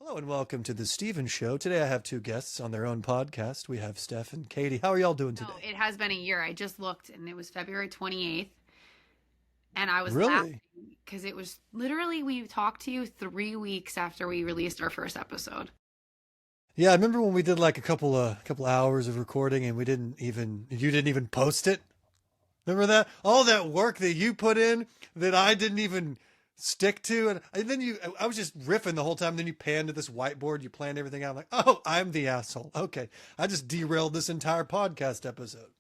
Hello and welcome to the Steven Show. Today I have two guests on their own podcast. We have Steph and Katie. How are y'all doing today? No, it has been a year. I just looked and it was February 28th. And I was Really? laughing because it was literally, we talked to you 3 weeks after we released our first episode. Yeah, I remember when we did like a couple hours of recording and you didn't even post it. Remember that? All that work that you put in that I didn't even stick to, and then I was just riffing the whole time. Then you panned to this whiteboard, you planned everything out. I'm like, oh, I'm the asshole. Okay, I just derailed this entire podcast episode.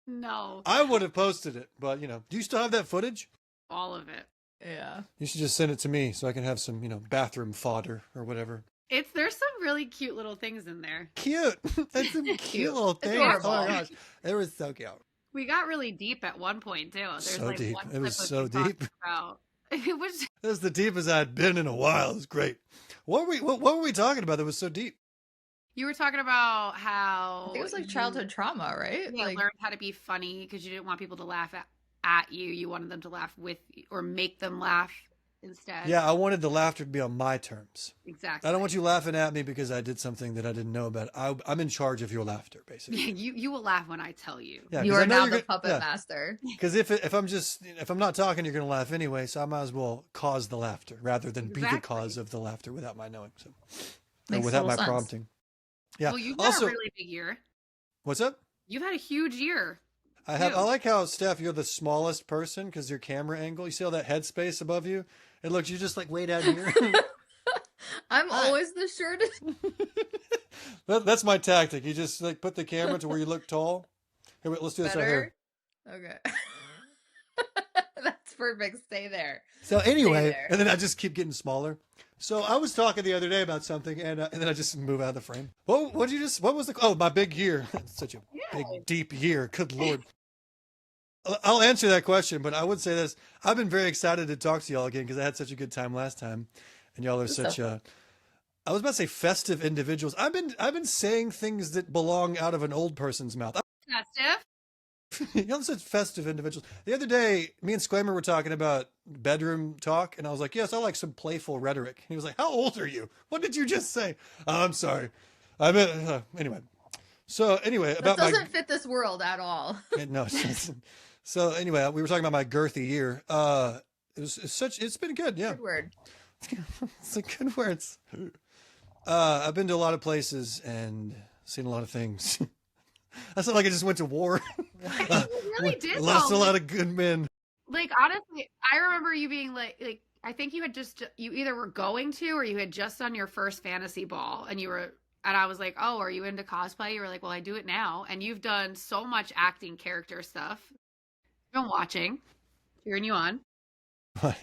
No, I would have posted it, but do you still have that footage? all of it. Yeah. You should just send it to me so I can have some, bathroom fodder or whatever. There's some really cute little things in there. Cute. That's some cute little things. adorable. Oh my gosh, it was so cute. We got really deep at one point too. There's So like deep. one It was clip of so you talking deep. About. It was. It was the deepest I'd been in a while. It was great. What were we talking about that was so deep? You were talking about how I think it was like childhood trauma, right? Yeah, Like, learned how to be funny because you didn't want people to laugh at you. You wanted them to laugh with or make them laugh instead. Yeah, I wanted the laughter to be on my terms. Exactly. I don't want you laughing at me because I did something that I didn't know about. I'm in charge of your laughter, basically. You will laugh when I tell you. Yeah, you 'cause I are know now you're the gonna- puppet yeah. master. Because if I'm not talking, you're gonna laugh anyway. So I might as well cause the laughter rather than be the Exactly. cause of the laughter without my knowing. So, or Makes without total my sense. prompting. Yeah. Well, you've had Also, a really big year. what's up? You've had a huge year. I Ew. like how, Steph, you're the smallest person because your camera angle. You see all that headspace above you? It looks you just like way down here. I'm Hi. always the shortest. That's my tactic. You just like put the camera to where you look tall. Here, wait, let's do this right here. Better? Okay. That's perfect. Stay there. So anyway, there. and then I just keep getting smaller. So I was talking the other day about something, and then I just move out of the frame. What was my big year? Such a big, deep year. Good Lord. I'll answer that question, but I would say this. I've been very excited to talk to y'all again because I had such a good time last time. And y'all are such I was about to say festive individuals. I've been saying things that belong out of an old person's mouth. Festive. Y'all are such festive individuals. The other day, me and Squamer were talking about bedroom talk, and I was like, yes, I like some playful rhetoric. And he was like, how old are you? What did you just say? Oh, I'm sorry. I meant, anyway. So anyway, That about doesn't fit this world at all. no, it doesn't. So anyway, we were talking about my girthy year. It's been good. Yeah. Good word. It's like good words. I've been to a lot of places and seen a lot of things. I sound like I just went to war. You really did. Lost a though. lot of good men. Like honestly, I remember you being like I think you either were going to or you had just done your first fantasy ball and I was like, oh, are you into cosplay? You were like, well, I do it now. And you've done so much acting character stuff. I've been watching, cheering you on.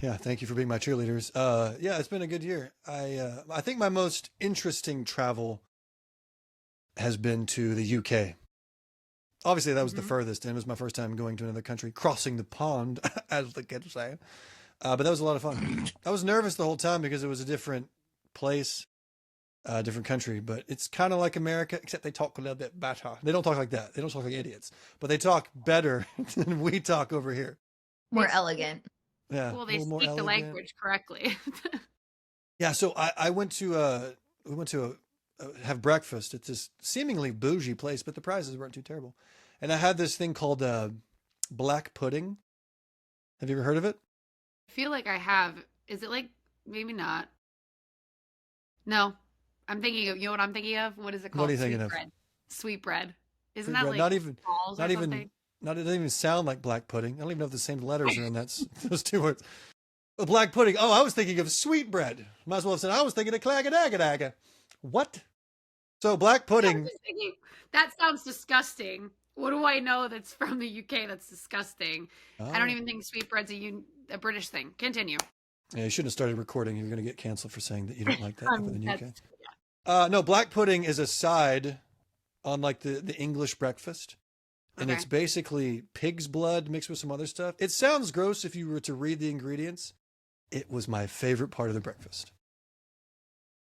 Yeah, thank you for being my cheerleaders. Yeah, it's been a good year. I think my most interesting travel has been to the UK. Obviously, that was the furthest, and it was my first time going to another country, crossing the pond, as the kids say. But that was a lot of fun. I was nervous the whole time because it was a different place, different country. But it's kind of like America, except they talk a little bit better. They don't talk like that. They don't talk like idiots. But they talk better than we talk over here. More elegant. Yeah. Well, a they little more speak the elegant. language correctly. Yeah, so we went to have breakfast at this seemingly bougie place, but the prices weren't too terrible. And I had this thing called black pudding. Have you ever heard of it? I feel like I have. Is it like maybe not? No, I'm thinking of. You know what I'm thinking of? What is it called? What are you thinking of? Bread. Sweet bread. Isn't Sweet that bread. like Not even- balls or Not even. something? Not it doesn't even sound like black pudding. I don't even know if the same letters are in that those two words. But black pudding. Oh, I was thinking of sweet bread. Might as well have said I was thinking of clagadagadagga. What? So black I'm pudding. just thinking, that sounds disgusting. What do I know that's from the UK that's disgusting? I don't Oh. even think sweetbread's a British thing. Continue. Yeah, you shouldn't have started recording. You're going to get canceled for saying that you don't like that for the UK. That's- No, black pudding is a side on like the English breakfast. And Okay. it's basically pig's blood mixed with some other stuff. It sounds gross if you were to read the ingredients. It was my favorite part of the breakfast.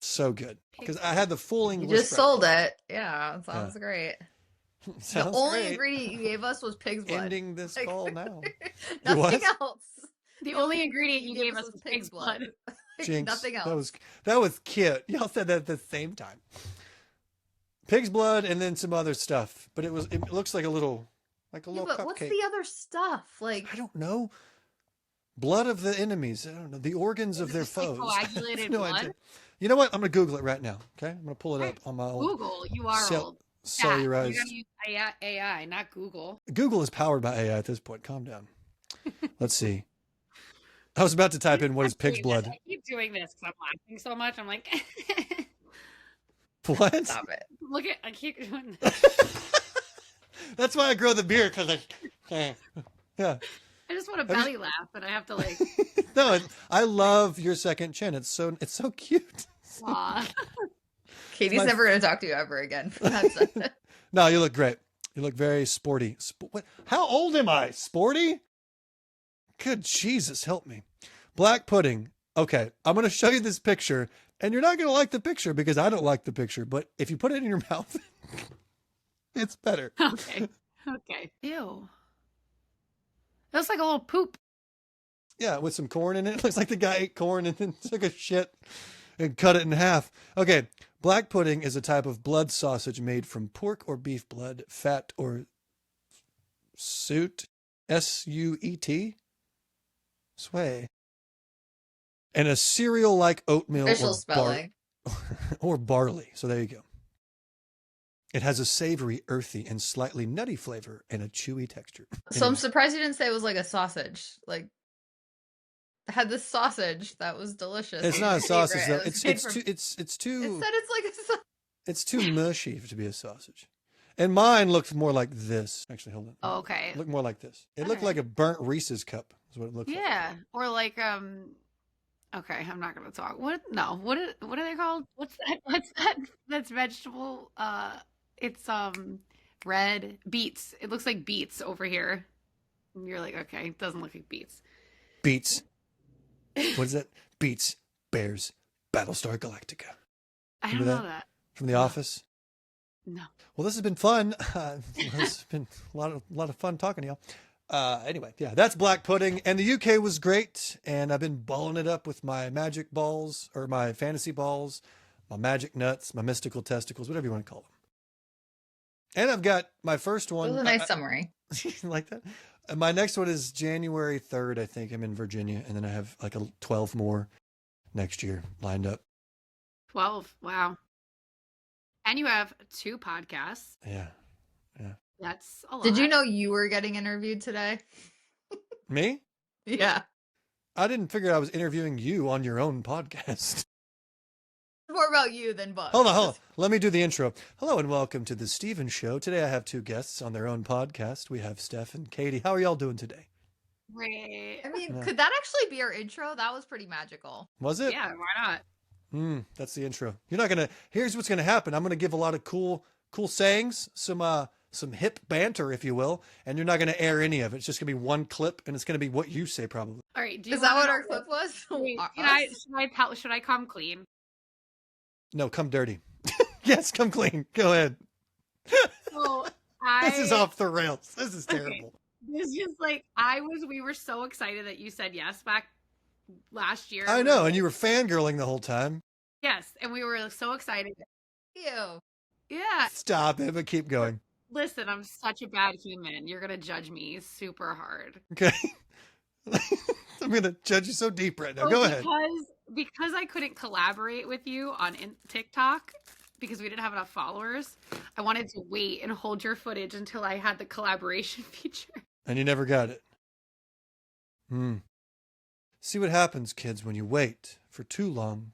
So good. Because I had the full You English just sold it. Yeah, sounds great. breakfast. The Sounds only great. ingredient you gave us was pig's blood. Ending this Like- call now. Nothing what? else. The only ingredient you gave us was pig's blood. Jinx. Nothing else. That was cute. Y'all said that at the same time. Pig's blood and then some other stuff, but it looks like a little But cupcake. what's the other stuff? Like, I don't know. Blood of the enemies. I don't know. The organs of their Just, like, foes. coagulated No blood? idea. You know what? I'm going to Google it right now. Okay, I'm going to pull it up on my old Google. You are old. cellularized. You gotta use AI, not Google. Google is powered by AI at this point. Calm down. Let's see. I was about to type in what is pig's blood. I keep doing this because I'm laughing so much. I'm like, What? stop it. look at, I keep doing this. That's why I grow the beard, because yeah. I just want to belly laugh, but I have to like, No, I love your second chin. It's so cute. Aw. Katie's never going to talk to you ever again. That's it. No, you look great. You look very sporty. How old am I? Sporty? Good Jesus, help me. Black pudding. Okay, I'm going to show you this picture, and you're not going to like the picture because I don't like the picture, but if you put it in your mouth, it's better. okay. Ew. It looks like a little poop. Yeah, with some corn in it. It looks like the guy ate corn and then took a shit and cut it in half. Okay, black pudding is a type of blood sausage made from pork or beef blood, fat or suet, S-U-E-T, sway, and a cereal-like oatmeal Official spelling. or barley. So there you go. It has a savory, earthy, and slightly nutty flavor and a chewy texture. So I'm surprised you didn't say it was like a sausage. Like, I had this sausage that was delicious. It's It not a was sausage favorite. though. It was It's made too. from- It's It too. said it's like a sausage. It's too mushy to be a sausage. And mine looked more like this. Actually, hold on. Oh, okay. It looked more like this. It All looked right. like a burnt Reese's cup. Is what it looked like. Yeah, or like okay, I'm not gonna talk. What are they called? What's that? What's that? That's vegetable. It's red beets. It looks like beets over here. And you're like, okay, it doesn't look like beets. Beats. What is that? Beats. Bears. Battlestar Galactica. I Remember don't know that? that. From The No. Office. No. Well, this has been fun. It's been a lot of fun talking to y'all. Anyway, yeah, that's black pudding, and the UK was great, and I've been balling it up with my magic balls or my fantasy balls, my magic nuts, my mystical testicles, whatever you want to call them. And I've got my first It one. was a nice summary. Like that. My next one is January 3rd, I think. I'm in Virginia, and then I have like 12 more next year lined up. 12. Wow. And you have 2 podcasts. Yeah. That's a lot. Did you know you were getting interviewed today? Me? Yeah. I didn't figure I was interviewing you on your own podcast. More about you than Buck. Hold on. Let me do the intro. Hello and welcome to the Steven Show. Today I have 2 guests on their own podcast. We have Steph and Katie. How are y'all doing today? Great. I mean, Yeah. could that actually be our intro? That was pretty magical. Was it? Yeah, why not? That's the intro. You're not gonna. Here's what's gonna happen. I'm gonna give a lot of cool sayings, some hip banter, if you will, and you're not gonna air any of it. It's just gonna be one clip, and it's gonna be what you say probably. All right. Do you Is that wanna what know our clip was? Wait, Us? should I come clean? No, come dirty. Yes, come clean. Go ahead. So This is off the rails. This is terrible. This is just like we were so excited that you said yes back last year. I know, and you were fangirling the whole time. Yes, and we were so excited. Ew. Yeah. Stop it, but keep going. Listen, I'm such a bad human. You're gonna judge me super hard. Okay. I'm gonna judge you so deep right now. Go ahead. Because I couldn't collaborate with you on TikTok because we didn't have enough followers, I wanted to wait and hold your footage until I had the collaboration feature. And you never got it. See what happens, kids, when you wait for too long.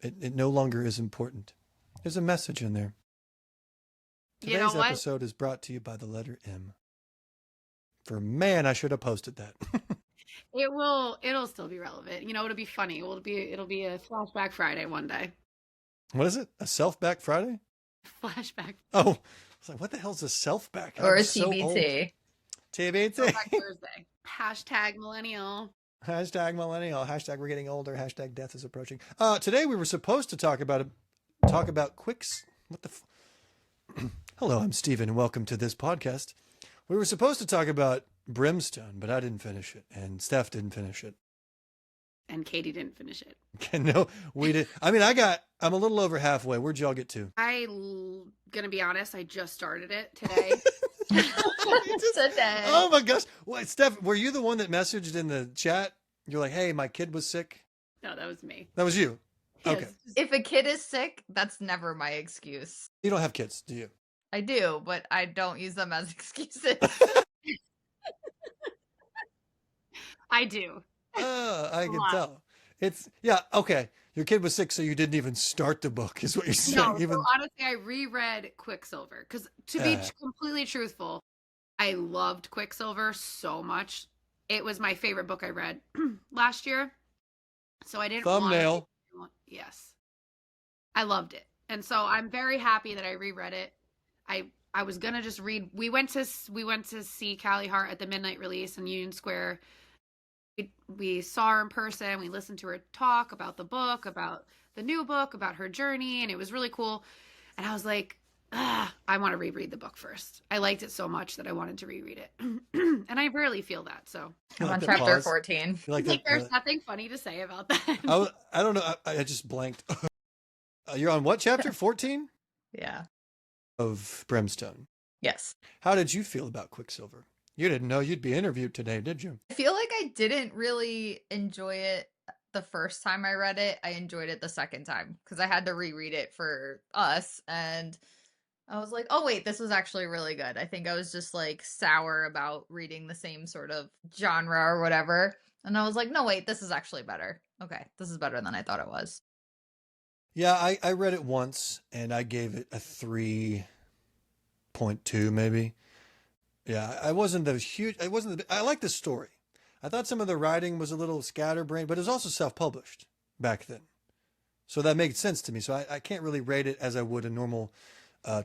It no longer is important. There's a message in there. You know Today's what? episode is brought to you by the letter M. For man, I should have posted that. It'll still be relevant. You know, it'll be funny. It'll be a flashback Friday one day. What is it? A self-back Friday? Flashback. Oh, I was like, what the hell's a self-back? Or a I'm so old. TBT. TBT. Throwback Thursday. Hashtag millennial. Hashtag millennial. Hashtag we're getting older. Hashtag death is approaching. Today we were supposed to talk about quicks. What the? Hello, I'm Steven, and welcome to this podcast. We were supposed to talk about Brimstone, but I didn't finish it, and Steph didn't finish it. and Katie didn't finish it. No, we did. I mean, I'm a little over halfway. Where'd y'all get to? Gonna be honest, I just started it today. Today. Oh my gosh. What, Steph, were you the one that messaged in the chat? You're like, hey, my kid was sick. No, that was me. That was you. Yes. Okay. If a kid is sick, that's never my excuse. You don't have kids, do you? I do, but I don't use them as excuses. I do. I can lot. tell. Okay. Your kid was sick, so you didn't even start the book, is what you're saying. No, Even so honestly, I reread Quicksilver because, to be completely truthful, I loved Quicksilver so much. It was my favorite book I read last year. So I didn't thumbnail. Yes. I loved it. And so I'm very happy that I reread it. I was gonna just read. We went to see Callie Hart at the midnight release in Union Square. We saw her in person. We listened to her talk about the book, about the new book, about her journey, and it was really cool. And I was like, I want to reread the book first. I liked it so much that I wanted to reread it. And I rarely feel that. So I'm on chapter 14. There's nothing funny to say about that. I don't know. I just blanked. You're on what chapter? 14? Yeah. Of Brimstone. Yes. How did you feel about Quicksilver? You didn't know you'd be interviewed today, did you? I feel like I didn't really enjoy it the first time I read it. I enjoyed it the second time because I had to reread it for us, and I was like, oh wait, this was actually really good. I think I was just like sour about reading the same sort of genre or whatever. And I was like, no, wait, this is actually better. Okay, this is better than I thought it was. Yeah, I read it once and I gave it a 3.2 maybe. Yeah, I like the story. I thought some of the writing was a little scatterbrained, but it was also self-published back then. So that made sense to me. So I can't really rate it as I would a normal,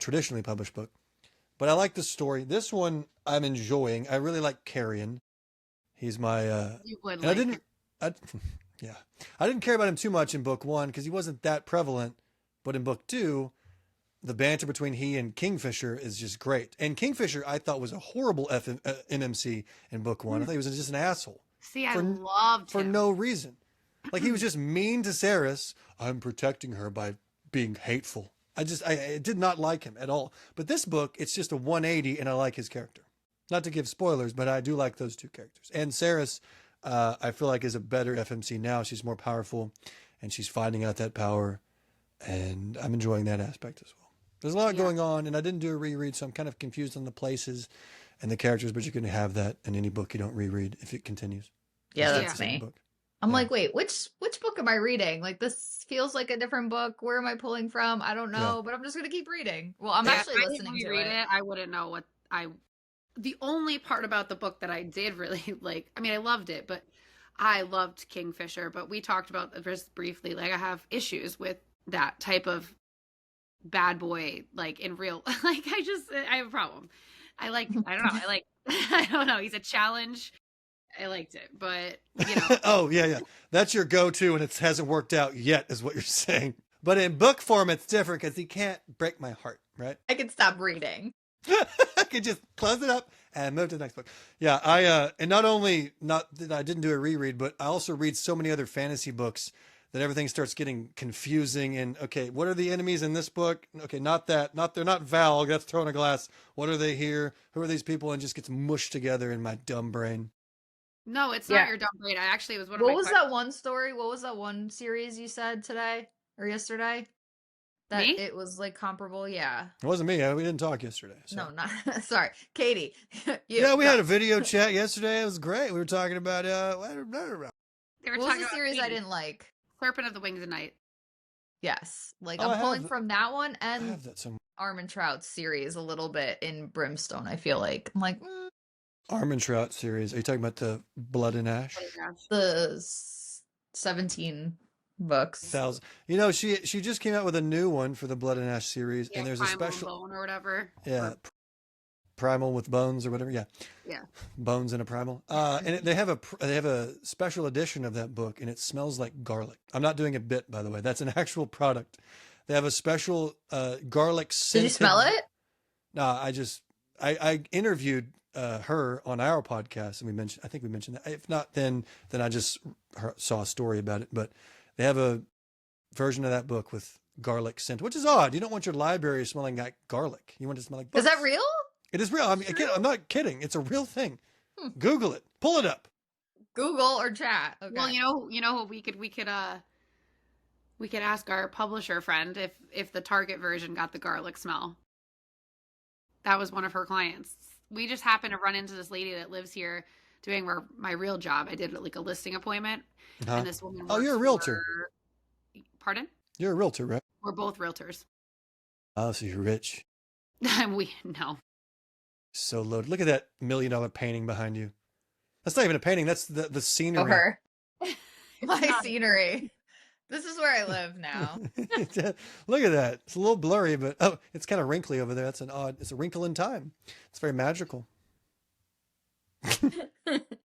traditionally published book. But I like the story. This one I'm enjoying. I really like Carrion. He's my... you would like yeah. I didn't care about him too much in book 1 because he wasn't that prevalent. But in book 2... the banter between he and Kingfisher is just great. And Kingfisher, I thought, was a horrible MMC in book 1. I thought he was just an asshole. See, I loved him. For no reason. Like, he was just mean to Saris. I'm protecting her by being hateful. I did not like him at all. But this book, it's just a 180, and I like his character. Not to give spoilers, but I do like those two characters. And Saris, I feel like, is a better FMC now. She's more powerful, and she's finding out that power. And I'm enjoying that aspect as well. There's a lot going on, and I didn't do a reread, so I'm kind of confused on the places and the characters, but you can have that in any book you don't reread if it continues. Yeah, that's me. Book. I'm like, wait, which book am I reading? Like, this feels like a different book. Where am I pulling from? I don't know, but I'm just going to keep reading. Well, I'm actually listening to it. I wouldn't know the only part about the book that I did really like, I mean, I loved it, but I loved Kingfisher, but we talked about this briefly. Like, I have issues with that type of bad boy, like in real, like I have a problem. I don't know. He's a challenge. I liked it, but you know. Oh yeah. That's your go-to, and it hasn't worked out yet, is what you're saying. But in book form, it's different because he can't break my heart, right? I can stop reading. I could just close it up and move to the next book. Yeah, and not that I didn't do a reread, but I also read so many other fantasy books that everything starts getting confusing. And okay, what are the enemies in this book? Okay, not that. They're not Valg. That's throwing a glass. What are they here? Who are these people? And just gets mushed together in my dumb brain. No, it's not your dumb brain. I actually was one of What was that one story? What was that one series you said today or yesterday? That me? It was like comparable, yeah. It wasn't me. We didn't talk yesterday. So. No, not sorry, Katie. We had a video chat yesterday. It was great. We were talking about They were what talking was the about series I didn't like? Serpent of the Wings of Night. Yes, like I'm pulling from that one I and have that somewhere. Arm & Trout's series a little bit in Brimstone. I feel like I'm like Arm & Trout series. Are you talking about the Blood and Ash? the 17 books. 1,000. You know, she just came out with a new one for the Blood and Ash series, and there's a special bone or whatever. Yeah, Primal with bones or whatever. Yeah, bones in a primal. And they have a special edition of that book, and it smells like garlic. I'm not doing a bit, by the way. That's an actual product. They have a special garlic scented. Did you smell it? No, I interviewed her on our podcast, and I think we mentioned that. If not, then I just saw a story about it. But they have a version of that book with garlic scent, which is odd. You don't want your library smelling like garlic. You want it to smell like books. Is that real? It is real. I mean, again, I'm not kidding. It's a real thing. Google it. Pull it up. Google or chat. Okay. Well, we could ask our publisher friend if the Target version got the garlic smell. That was one of her clients. We just happened to run into this lady that lives here doing my real job. I did like a listing appointment, and this woman. Oh, you're a realtor. Pardon? You're a realtor, right? We're both realtors. Oh, so you're rich. No. So loaded. Look at that $1 million painting behind you. That's not even a painting. That's the scenery. Oh, her. My scenery. This is where I live now. Look at that. It's a little blurry, but it's kind of wrinkly over there. It's a wrinkle in time. It's very magical. What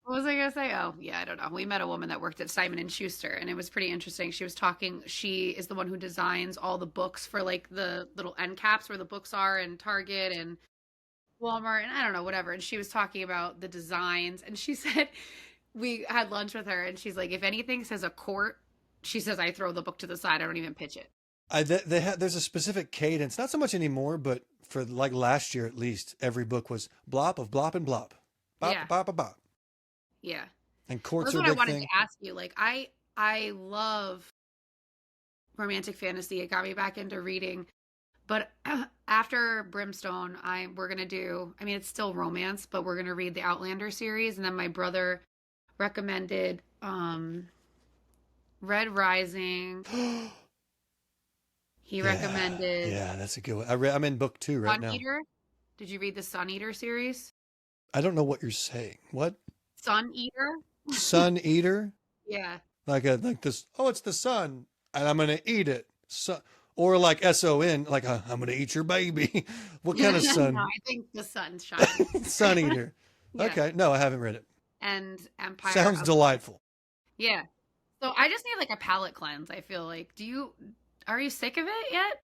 was I going to say? Oh, yeah, I don't know. We met a woman that worked at Simon & Schuster, and it was pretty interesting. She was talking, she is the one who designs all the books for like the little end caps where the books are in Target and Walmart, and I don't know, whatever. And she was talking about the designs, and she said, we had lunch with her, and she's like, if anything says a court, she says, I throw the book to the side. I don't even pitch it. There's a specific cadence, not so much anymore, but for like last year at least, every book was blop of blop and blop. Bop, Yeah. bop, bop, bop. Yeah. And courts That's are a what I big wanted thing. to ask you. Like, I love romantic fantasy. It got me back into reading. But after Brimstone, we're going to do, I mean, it's still romance, but we're going to read the Outlander series. And then my brother recommended Red Rising. He recommended. Yeah, that's a good one. I'm in book 2 right now. Sun Eater. Did you read the Sun Eater series? I don't know what you're saying. What? Sun Eater? Sun Eater? Yeah. Like this. Oh, it's the sun, and I'm gonna eat it. Or like SON, like I'm gonna eat your baby. What kind of sun? No, I think the sun shines. Sun Eater. Yeah. Okay, no, I haven't read it. And Empire. Sounds delightful. Yeah. So I just need like a palate cleanse. I feel like. Are you sick of it yet?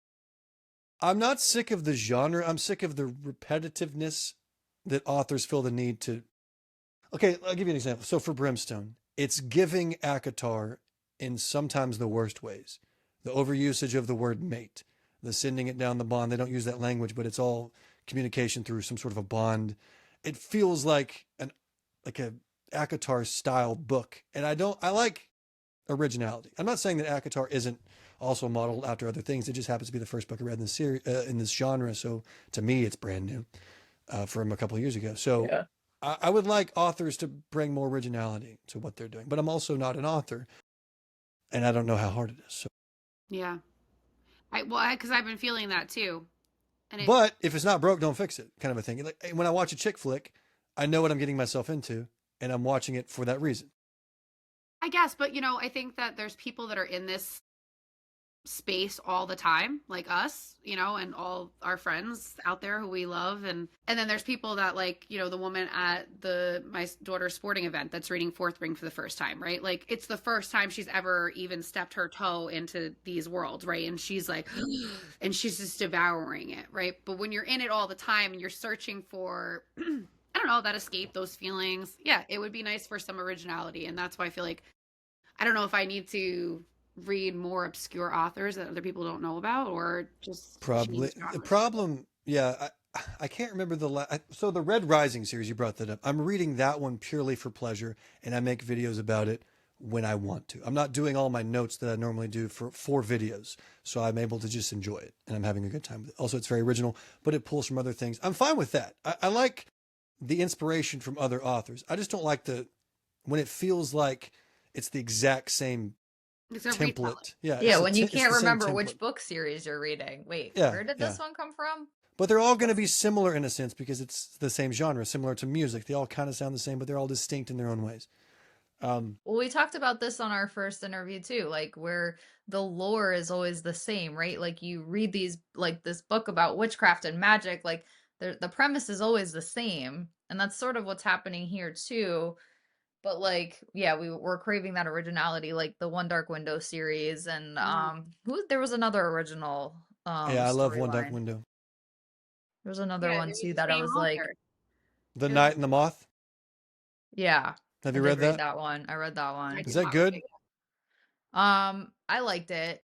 I'm not sick of the genre. I'm sick of the repetitiveness that authors feel the need to. Okay, I'll give you an example. So for Brimstone, it's giving ACOTAR in sometimes the worst ways. The overusage of the word mate, the sending it down the bond. They don't use that language, but it's all communication through some sort of a bond. It feels like a ACOTAR style book. And I like originality. I'm not saying that ACOTAR isn't also modeled after other things. It just happens to be the first book I read in this series, in this genre. So to me, it's brand new from a couple of years ago. So yeah. I would like authors to bring more originality to what they're doing, but I'm also not an author, and I don't know how hard it is. So. Yeah, because I've been feeling that too. But if it's not broke, don't fix it, kind of a thing. Like when I watch a chick flick, I know what I'm getting myself into, and I'm watching it for that reason. I guess, but I think that there's people that are in this space all the time, like us, and all our friends out there who we love, and then there's people that like, the woman at my daughter's sporting event that's reading Fourth Ring for the first time, right? Like it's the first time she's ever even stepped her toe into these worlds, right? And she's like, and she's just devouring it, right? But when you're in it all the time and you're searching for, I don't know, that escape, those feelings, yeah, it would be nice for some originality, and that's why I feel like I don't know if I need to read more obscure authors that other people don't know about, or just probably the problem. Yeah, I can't remember so the Red Rising series, you brought that up. I'm reading that one purely for pleasure, and I make videos about it when I want to. I'm not doing all my notes that I normally do for videos, so I'm able to just enjoy it, and I'm having a good time with it. Also, it's very original, but it pulls from other things. I'm fine with that. I like the inspiration from other authors. I just don't like when it feels like it's the exact same template. Yeah, when you can't remember which book series you're reading. Wait, where did this one come from? But they're all going to be similar in a sense because it's the same genre, similar to music. They all kind of sound the same, but they're all distinct in their own ways. Well, we talked about this on our first interview too, like where the lore is always the same, right? Like you read these, like this book about witchcraft and magic, like the premise is always the same. And that's sort of what's happening here too. But like, yeah, we're craving that originality, like the One Dark Window series, and there was another original. I love One Dark Window. There was another one too that I was like, The Night and the Moth. Yeah. Have you I read did that? one. I read that one. Is that good? I liked it.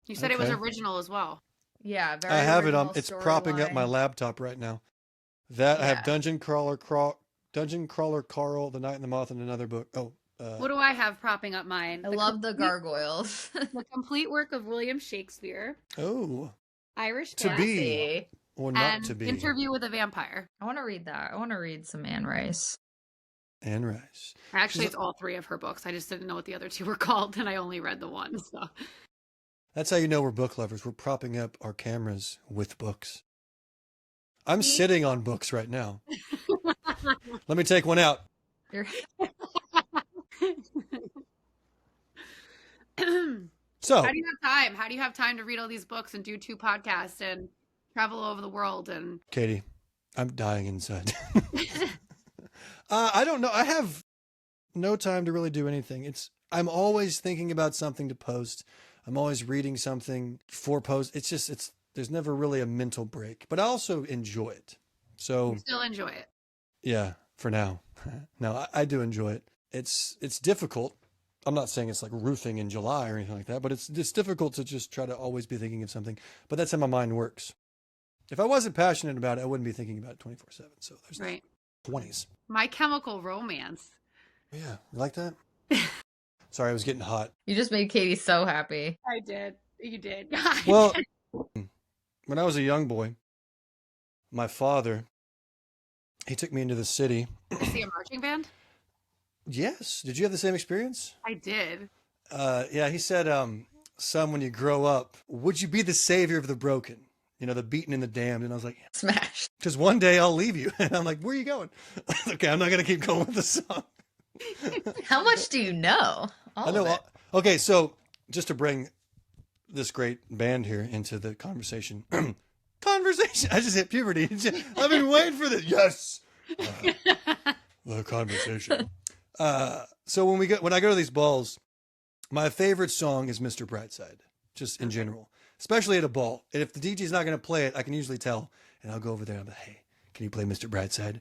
You said it was Okay. original as well. Yeah, very I have it on. original It's propping up my storyline. laptop right now. That I have Yeah. Dungeon Crawler Carl, The Night and the Moth, and another book. Oh, What do I have propping up mine? I love the gargoyles. The complete work of William Shakespeare, oh, Irish To Tale, be. Sassy. or not and to be. Interview with a Vampire. I want to read that. I want to read some Anne Rice. Anne Rice. Actually, it's all three of her books. I just didn't know what the other two were called, and I only read the one. So That's how you know we're book lovers. We're propping up our cameras with books. I'm sitting on books right now. Let me take one out. You're- So, how do you have time? How do you have time to read all these books and do 2 podcasts and travel all over the world? And Katie, I'm dying inside. I don't know. I have no time to really do anything. I'm always thinking about something to post. I'm always reading something for post. There's never really a mental break, but I also enjoy it. So you still enjoy it. yeah, for now. No, I do enjoy it. It's difficult. I'm not saying it's like roofing in July or anything like that, but it's difficult to just try to always be thinking of something. But that's how my mind works. If I wasn't passionate about it, I wouldn't be thinking about it 24/7. So there's Right. 20s. My Chemical Romance. Yeah, you like that? Sorry, I was getting hot. You just made Katie so happy. I did. You did. Well, when I was a young boy, my father, he took me into the city. See a marching band? Yes. Did you have the same experience? I did. Yeah, he said, son, when you grow up, would you be the savior of the broken? You know, the beaten and the damned. And I was like, Smash. because one day I'll leave you. And I'm like, where are you going? Okay, I'm not going to keep going with the song. How much do you know? I know. Of it. Okay, so just to bring this great band here into the conversation. Conversation. I just hit puberty. I've been waiting for this. Yes. The conversation. So when I go to these balls, my favorite song is Mr. Brightside, just in general, especially at a ball. And if the DJ's not going to play it, I can usually tell, and I'll go over there and I'm like, hey, can you play Mr. Brightside?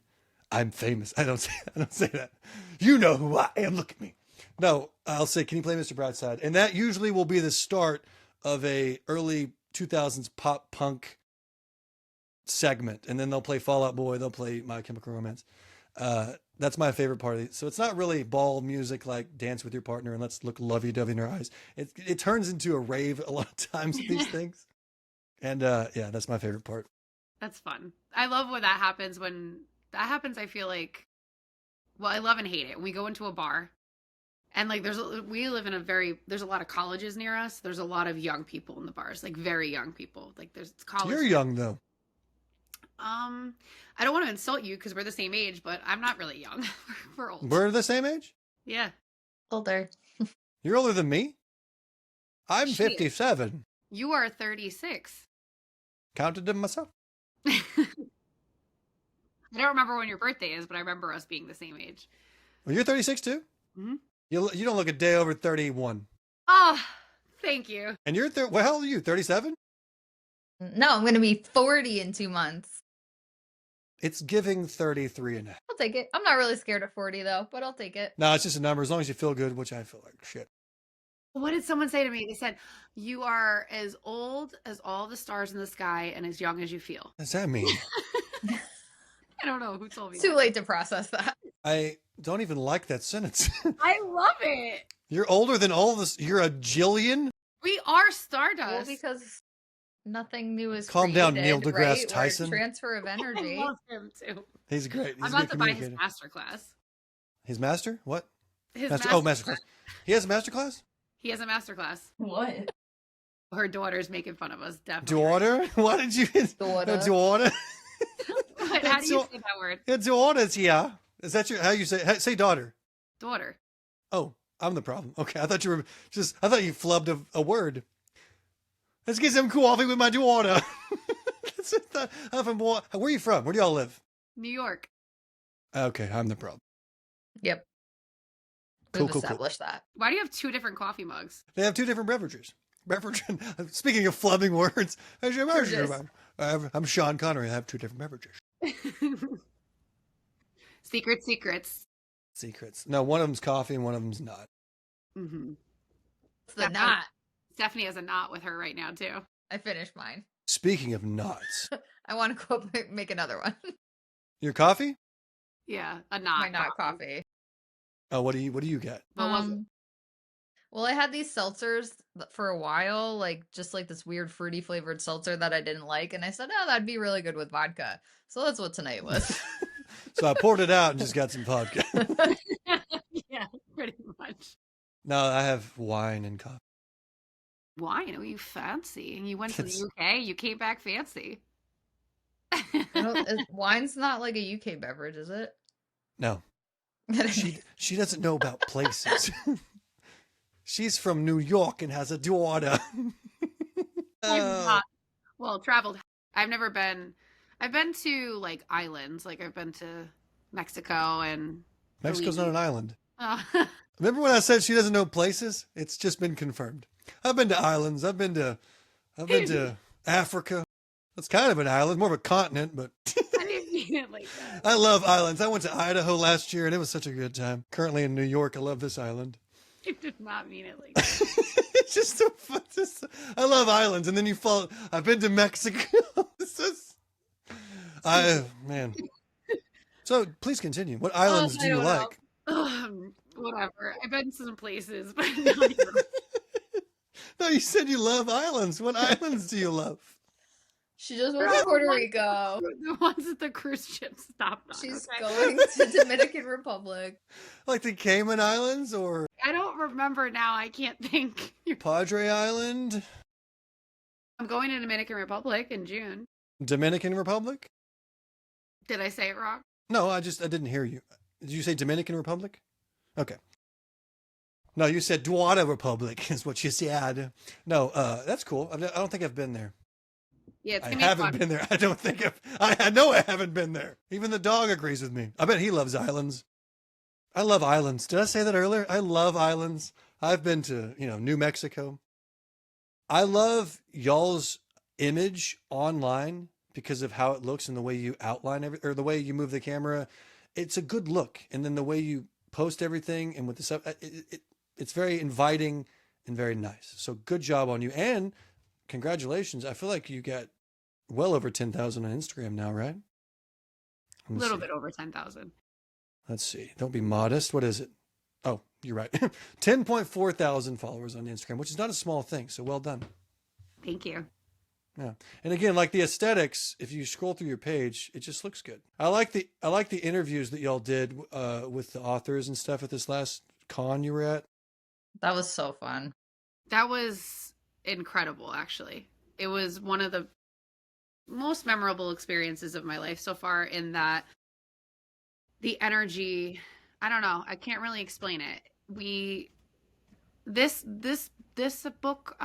I'm famous. I don't say that. You know who I am. Look at me. No, I'll say, can you play Mr. Brightside? And that usually will be the start of a early 2000s pop punk segment. And then they'll play Fall Out Boy. They'll play My Chemical Romance. That's my favorite part of it. So it's not really ball music like Dance with Your Partner and Let's Look Lovey-Dovey in Our Eyes. It turns into a rave a lot of times with these things. And yeah, that's my favorite part. That's fun. I love when that happens. When that happens, I feel like, well, I love and hate it. When we go into a bar and like there's a lot of colleges near us. There's a lot of young people in the bars, like very young people. Like there's college. You're young though. I don't want to insult you because we're the same age, but I'm not really young. We're old. We're the same age? Yeah. Older. You're older than me? I'm Shit. 57. You are 36. Counted them myself. I don't remember when your birthday is, but I remember us being the same age. Well, you're 36 too? Mm-hmm. You don't look a day over 31. Oh, thank you. And you're, what hell are you, 37? No, I'm going to be 40 in 2 months. It's giving 33 and a half. I'll take it. I'm not really scared of 40 though, but I'll take it. No, it's just a number. As long as you feel good, which I feel like shit. What did someone say to me? They said, you are as old as all the stars in the sky and as young as you feel. What does that mean? I don't know who told me It's too that. late to process that. I don't even like that sentence. I love it. You're older than all this. You're a jillion? We are Stardust. Well, because nothing new is Calm down, created, Neil deGrasse right? Or Tyson. transfer of energy. I love him too. He's great. He's I'm a about good to buy his communicator. master class. His master? What? His Master class. He has a master class? He has a master class. What? Her daughter's making fun of us. Definitely. Daughter? Why did you? Daughter. Daughter? What? How do you say that word? Your daughter's here. Is that how you say daughter? Daughter. Oh, I'm the problem. Okay, I thought you flubbed a word. Let's get some coffee with my daughter. Where are you from? Where do y'all live? New York. Okay, I'm the problem. Yep. Cool, We've cool, cool. established that. Why do you have 2 different coffee mugs? They have 2 different beverages. Speaking of flubbing words, Beverages. I'm Sean Connery. I have 2 different beverages. Secrets. Secrets. No, one of them's coffee and one of them's not. Mm-hmm. It's the knot. Stephanie has a knot with her right now too. I finished mine. Speaking of knots, I want to go make another one. your coffee? Yeah, a knot. My knot coffee. Oh, what do you get? What was it? Well, I had these seltzers for a while, like just like this weird fruity flavored seltzer that I didn't like, and I said, "Oh, that'd be really good with vodka." So that's what tonight was. So I poured it out and just got some vodka. Yeah, pretty much. No, I have wine and coffee. Wine? Oh, you fancy. You went to the UK, you came back fancy. Wine's not like a UK beverage, is it? No. She doesn't know about places. She's from New York and has a daughter. Well, traveled. I've been to like islands. Like I've been to Mexico and Mexico's not an island. Oh. Remember when I said she doesn't know places? It's just been confirmed. I've been to islands. I've been to Africa. That's kind of an island, more of a continent, but I didn't mean it like that. I love islands. I went to Idaho last year and it was such a good time. Currently in New York. I love this island. You did not mean it like that. It's just so fun. I love islands. And then I've been to Mexico. Man. So please continue. What islands do you like? Whatever. I've been to some places, but no, you said you love islands. What islands do you love? She just went to Puerto Rico. The ones that the cruise ship stopped on. She's going to Dominican Republic. Like the Cayman Islands or? I don't remember now. I can't think. Padre Island? I'm going to Dominican Republic in June. Dominican Republic? Did I say it wrong? No, I didn't hear you. Did you say Dominican Republic? Okay. No, you said Duada Republic is what you said. No, that's cool. I don't think I've been there. Yeah, it's I gonna be haven't fun. been there. I don't think I know I haven't been there. Even the dog agrees with me. I bet he loves islands. I love islands. Did I say that earlier? I love islands. I've been to, New Mexico. I love y'all's image online because of how it looks and the way you outline or the way you move the camera. It's a good look. And then the way you post everything and with the stuff, it's very inviting and very nice. So good job on you. And congratulations. I feel like you got well over 10,000 on Instagram now, right? A little bit over 10,000. Let's see. Don't be modest. What is it? Oh, you're right. 10.4 thousand followers on Instagram, which is not a small thing. So well done. Thank you. Yeah. And again, like the aesthetics, if you scroll through your page, it just looks good. I like the interviews that y'all did with the authors and stuff at this last con you were at. That was so fun. That was incredible, actually. It was one of the most memorable experiences of my life so far, in that the energy, I don't know, I can't really explain it. This book,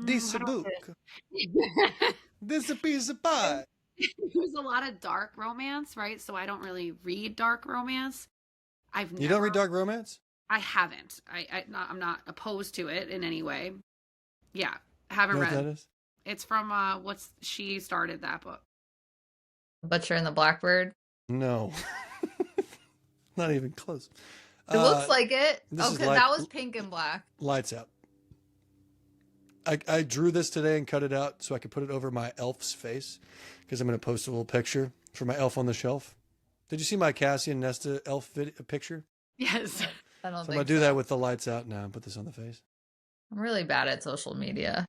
This book. This a piece of pie. It was a lot of dark romance, right? So I don't really read dark romance. You don't read dark romance? I haven't. I'm not opposed to it in any way. Yeah, I haven't You know read what that is? It's from she started that book. Butcher and the Blackbird. No. Not even close. It looks like it. this Oh, is because that was pink and black. Lights out. I drew this today and cut it out so I could put it over my elf's face because I'm going to post a little picture for my elf on the shelf. Did you see my Cassie and Nesta elf picture? Yes. I don't So I'm think going to do that with the lights out now and put this on the face. I'm really bad at social media.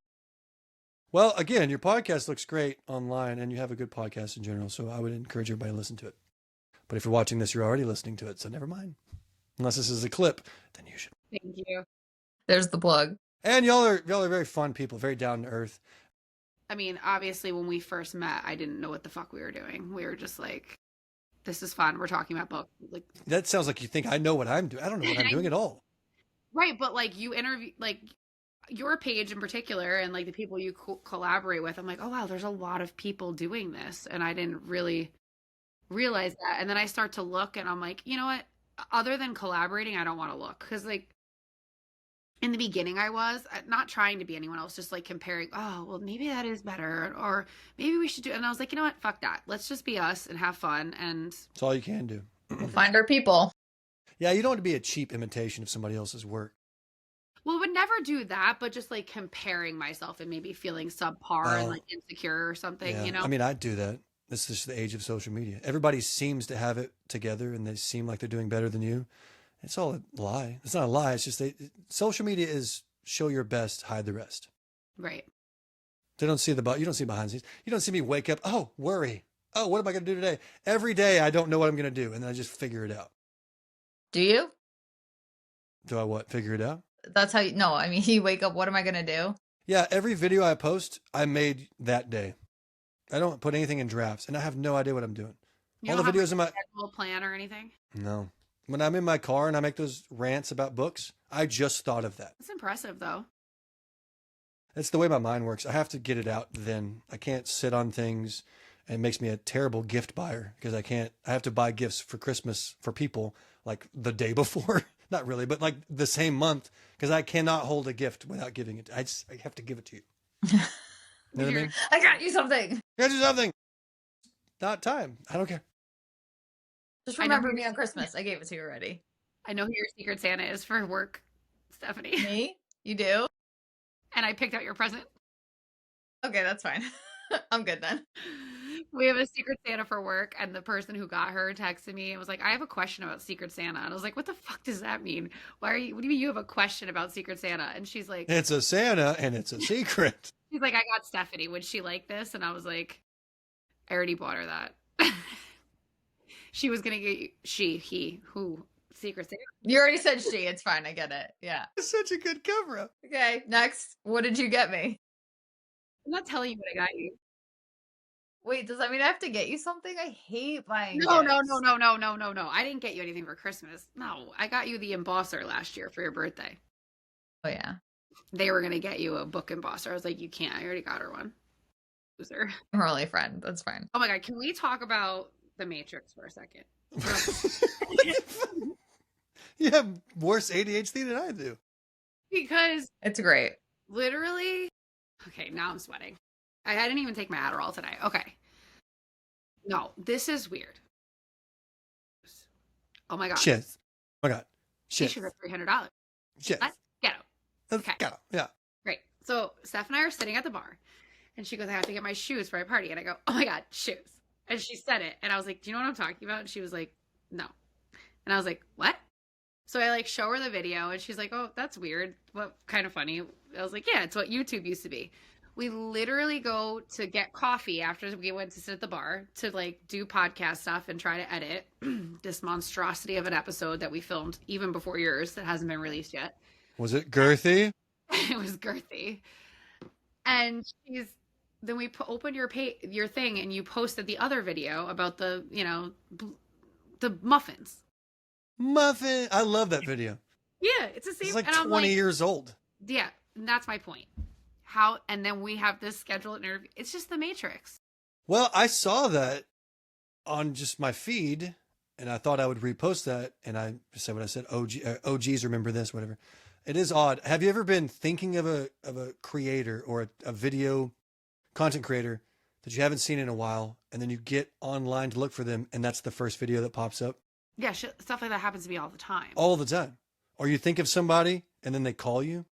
Well, again, your podcast looks great online and you have a good podcast in general. So I would encourage everybody to listen to it. But if you're watching this, you're already listening to it. So never mind. Unless this is a clip, then you should. Thank you. There's the plug. And y'all are very fun people, very down to earth. I mean, obviously, when we first met, I didn't know what the fuck we were doing. We were just like, this is fun. We're talking about books. Like, that sounds like you think I know what I'm doing. I don't know what I'm doing at all. Right, but like you interview, like your page in particular, and like the people you collaborate with, I'm like, oh wow, there's a lot of people doing this, and I didn't really realize that. And then I start to look, and I'm like, you know what? Other than collaborating, I don't want to look, because like In the beginning, I was not trying to be anyone else, just like comparing, oh, well, maybe that is better, or maybe we should do. And I was like, you know what? Fuck that. Let's just be us and have fun. And It's all you can do. We'll find our people. Yeah, you don't want to be a cheap imitation of somebody else's work. well, would never do that, but just like comparing myself and maybe feeling subpar and like insecure or something, Yeah. you know? I mean, I'd do that. This is just the age of social media. Everybody seems to have it together and they seem like they're doing better than you. It's all a lie. It's not a lie. It's just social media is show your best, hide the rest. Right. They don't see you don't see behind the scenes. You don't see me wake up, oh, worry. Oh, what am I going to do today? Every day I don't know what I'm going to do. And then I just figure it out. Do you? Do I what? Figure it out? That's how you, no, I mean, you wake up, what am I going to do? Yeah, every video I post, I made that day. I don't put anything in drafts, and I have no idea what I'm doing. You All don't the have videos in my schedule plan or anything? No. When I'm in my car and I make those rants about books, I just thought of that. That's impressive, though. That's the way my mind works. I have to get it out then. I can't sit on things. And it makes me a terrible gift buyer because I have to buy gifts for Christmas for people like the day before. Not really, but like the same month because I cannot hold a gift without giving it. I have to give it to you. You know what I mean? I got you something. I got you something. Not time. I don't care. Just remember me on Christmas. I gave it to you already. I know who your Secret Santa is for work, Stephanie. Me? You do? And I picked out your present. Okay, that's fine. I'm good then. We have a Secret Santa for work, and the person who got her texted me and was like, I have a question about Secret Santa. And I was like, what the fuck does that mean? What do you mean you have a question about Secret Santa? And she's like, It's a Santa and it's a secret. she's like, I got Stephanie. Would she like this? And I was like, I already bought her that. She was going to get you, who, Secret Santa. You already said she. It's fine. I get it. Yeah. It's such a good cover up. Okay, next. What did you get me? I'm not telling you what I got you. Wait, does that mean I have to get you something? I hate buying No. gifts. I didn't get you anything for Christmas. No, I got you the embosser last year for your birthday. Oh, yeah. They were going to get you a book embosser. I was like, you can't. I already got her one. Loser. I'm only a friend. That's fine. Oh my God. Can we talk about The Matrix for a second? You have worse ADHD than I do. Because It's great. literally, okay, now I'm sweating. I didn't even take my Adderall today. Okay. No, this is weird. Oh my God. Shit. Oh my God. Shit. T-shirt at $300. Shit. Let's get out. Let's Okay. go. Yeah. Great. So Steph and I are sitting at the bar, and she goes, I have to get my shoes for my party. And I go, oh my God, shoes. And she said it. And I was like, do you know what I'm talking about? And she was like, no. And I was like, what? So I like show her the video, and she's like, oh, that's weird. What kind of funny? I was like, yeah, it's what YouTube used to be. We literally go to get coffee after we went to sit at the bar to like do podcast stuff and try to edit this monstrosity of an episode that we filmed even before yours that hasn't been released yet. Was it girthy? It was girthy. And then we opened your thing and you posted the other video about the, the muffins. Muffin. I love that video. Yeah, it's the same. It's like and 20 years old. Yeah, and that's my point. And then we have this scheduled interview. It's just The Matrix. Well, I saw that on just my feed and I thought I would repost that. And I said what I said, OGs remember this, whatever. It is odd. Have you ever been thinking of a creator or a video content creator that you haven't seen in a while, and then you get online to look for them, and that's the first video that pops up? Yeah, stuff like that happens to me all the time. All the time. Or you think of somebody, and then they call you?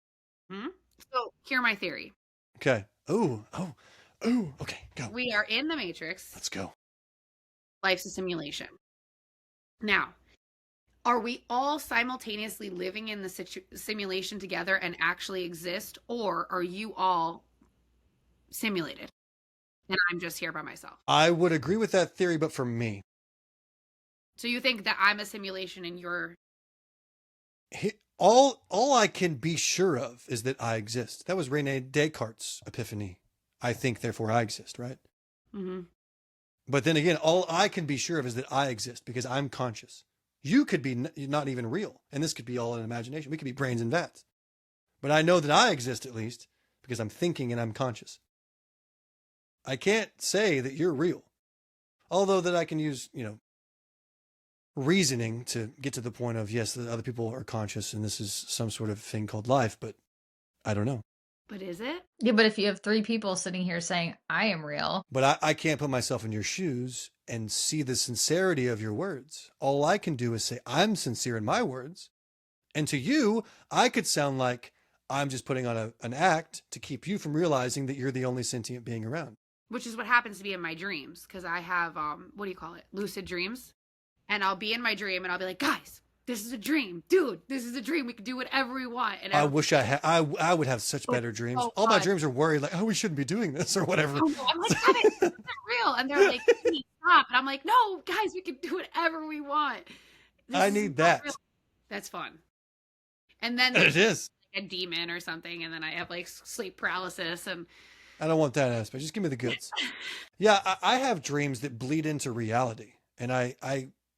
Hmm? So, hear my theory. Okay. Oh, okay, go. We are in The Matrix. Let's go. Life's a simulation. Now, are we all simultaneously living in the simulation together and actually exist, or are you all simulated and I'm just here by myself? I would agree with that theory, but for me. So you think that I'm a simulation and you're... All I can be sure of is that I exist. That was Rene Descartes' epiphany. I think, therefore I exist, right? Mm-hmm. But then again, all I can be sure of is that I exist because I'm conscious. You could be not even real, and this could be all an imagination. We could be brains and vats. But I know that I exist at least because I'm thinking and I'm conscious. I can't say that you're real. Although that I can use, reasoning to get to the point of, yes, the other people are conscious and this is some sort of thing called life, but I don't know. But is it? Yeah, but if you have 3 people sitting here saying, I am real. But I can't put myself in your shoes and see the sincerity of your words. All I can do is say, I'm sincere in my words. And to you, I could sound like I'm just putting on an act to keep you from realizing that you're the only sentient being around. Which is what happens to be in my dreams. Because I have, what do you call it? Lucid dreams. And I'll be in my dream and I'll be like, guys, this is a dream. Dude, this is a dream. We can do whatever we want. And I wish I would have such better dreams. All my dreams are worried, like, oh, we shouldn't be doing this or whatever. Oh, no. I'm like, God, this isn't real. And they're like, hey, stop. And I'm like, no, guys, we can do whatever we want. I need that. Real. That's fun. And then it is like a demon or something. And then I have like sleep paralysis. And I don't want that aspect. Just give me the goods. Yeah, I have dreams that bleed into reality. And I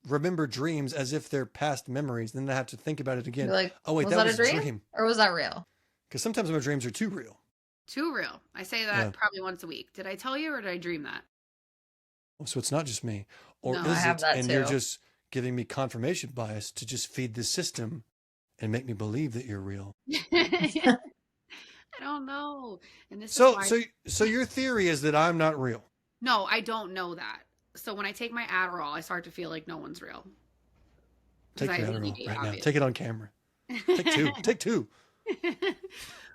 remember dreams as if they're past memories. Then I have to think about it again. You're like, oh, wait, was that was a dream? Or was that real? Because sometimes my dreams are too real. Too real. I say that probably once a week. Did I tell you or did I dream that? Oh, so it's not just me. Or No, is I have it? that And too. you're just giving me confirmation bias to just feed the system and make me believe that you're real. I don't know. And this So is why... so your theory is that I'm not real. No, I don't know that. So when I take my Adderall, I start to feel like no one's real. Take your ADD, Adderall right now. Take it on camera. Take 2. Take 2.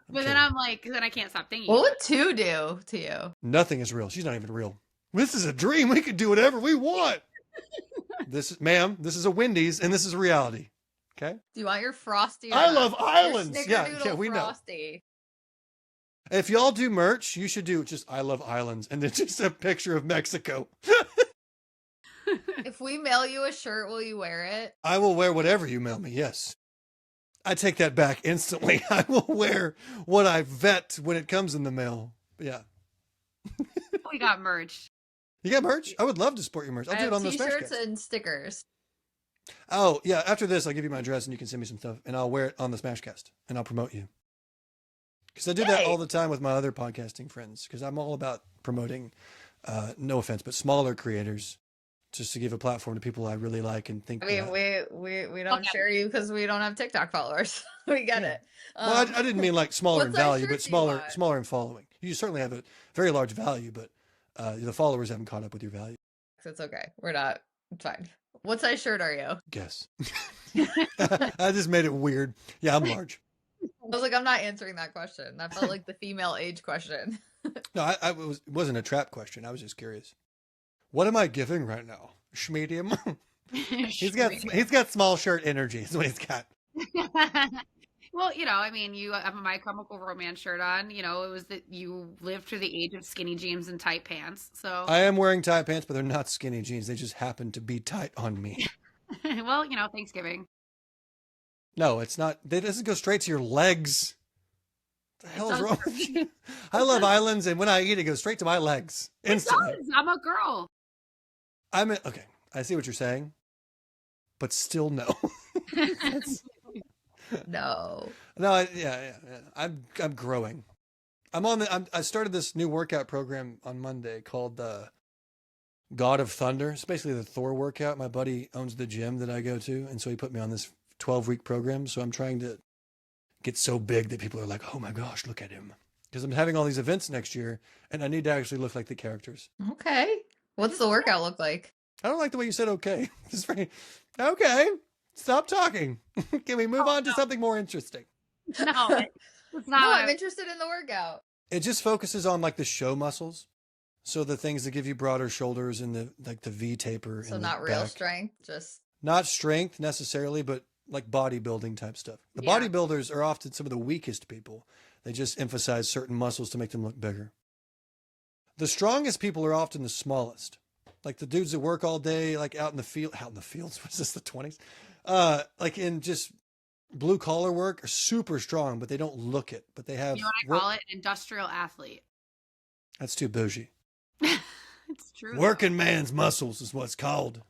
But then I'm like, then I can't stop thinking. What would 2 do to you? Nothing is real. She's not even real. This is a dream. We can do whatever we want. This is a Wendy's and this is reality. Okay. Do you want your Frosty? I love islands. Yeah, we Frosty? know. If y'all do merch, you should do just I love islands and then just a picture of Mexico. If we mail you a shirt, will you wear it? I will wear whatever you mail me. Yes. I take that back instantly. I will wear what I vet when it comes in the mail. Yeah. We got merch. You got merch? I would love to support your merch. I'll do it on the T-shirts Smashcast. and stickers. Oh, yeah. After this, I'll give you my address and you can send me some stuff and I'll wear it on the Smashcast and I'll promote you. Because I do that all the time with my other podcasting friends because I'm all about promoting, no offense, but smaller creators just to give a platform to people I really like and think. I mean, we don't share you because we don't have TikTok followers. We get it. Well, I didn't mean like smaller in value, but smaller in following. You certainly have a very large value, but the followers haven't caught up with your value. It's okay. We're not. It's fine. What size shirt are you? Guess. I just made it weird. Yeah, I'm large. I was like, I'm not answering that question. That felt like the female age question. No, it wasn't a trap question. I was just curious. What am I giving right now? Schmedium? He's got small shirt energy is what he's got. Well, I mean, you have a My Chemical Romance shirt on. It was that you lived through the age of skinny jeans and tight pants. So I am wearing tight pants, but they're not skinny jeans. They just happen to be tight on me. Well, Thanksgiving. No, it's not. It doesn't go straight to your legs. What the hell is wrong with you? I love islands, and when I eat, it goes straight to my legs instantly. It does. I'm a girl. Okay. I see what you're saying, but still no. No. No. Yeah. I'm growing. I started this new workout program on Monday called God of Thunder. It's basically the Thor workout. My buddy owns the gym that I go to, and so he put me on this 12-week program. So I'm trying to get so big that people are like, "Oh my gosh, look at him!" Because I'm having all these events next year, and I need to actually look like the characters. Okay. What's the workout look like? I don't like the way you said "okay." It's very okay. Stop talking. Can we move on to something more interesting? No, it's not. No, I'm interested in the workout. It just focuses on like the show muscles. So the things that give you broader shoulders and the V taper. So in not the real back. strength, just Not strength necessarily, but like bodybuilding type stuff. The bodybuilders are often some of the weakest people. They just emphasize certain muscles to make them look bigger. The strongest people are often the smallest. Like the dudes that work all day, like out in the fields, what's this, the 20s? Like in just blue collar work are super strong, but they don't look it. But they have. You know what I call it? An industrial athlete. That's too bougie. It's true. Working man's muscles is what's called.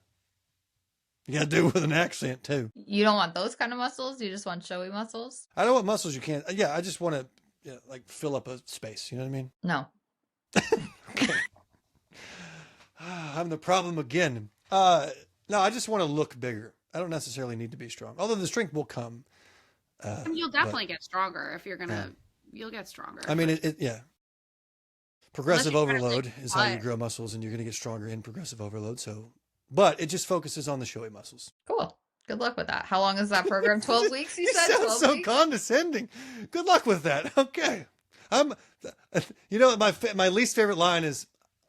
You got to do it with an accent too. you don't want those kind of muscles. You just want showy muscles. I know what muscles you can't. Yeah, I just want to like fill up a space. You know what I mean? No. Okay. I'm the problem again. No, I just want to look bigger. I don't necessarily need to be strong. Although the strength will come. I mean, you'll definitely get stronger if you're gonna. You'll get stronger. I mean, yeah. Progressive Unless you overload like, is how you grow muscles, and you're going to get stronger in progressive overload. So, but it just focuses on the showy muscles. Cool. Good luck with that. How long is that program? 12 weeks, you said? You sound 12 so weeks? condescending. Good luck with that. Okay. You know, my least favorite line is,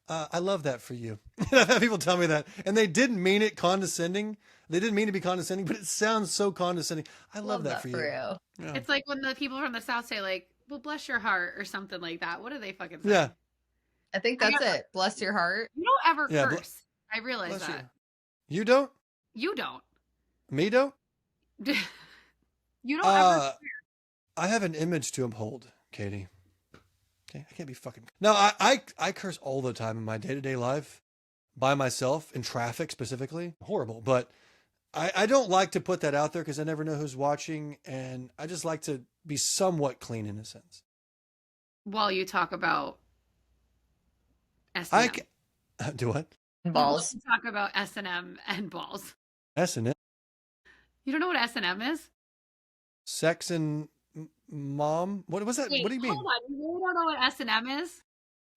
I love that for you. I've had people tell me that, and they didn't mean it condescending. They didn't mean to be condescending, but it sounds so condescending. I love that for you. Yeah. It's like when the people from the South say, like, well, bless your heart or something like that. What do they fucking say? Yeah. I think that's it. Bless your heart. You don't ever curse. I realize that. You don't? You don't. Me don't? You don't ever swear. I have an image to uphold, Katie. Okay, I can't be fucking. No, I curse all the time in my day-to-day life, by myself, in traffic specifically. Horrible, but I don't like to put that out there because I never know who's watching, and I just like to be somewhat clean in a sense. While you talk about S&M. Do what? Balls. You talk about S&M and balls. S&M? You don't know what S&M is? Sex and mom? What was that? Wait, What do you mean? Hold on. You really don't know what S&M is?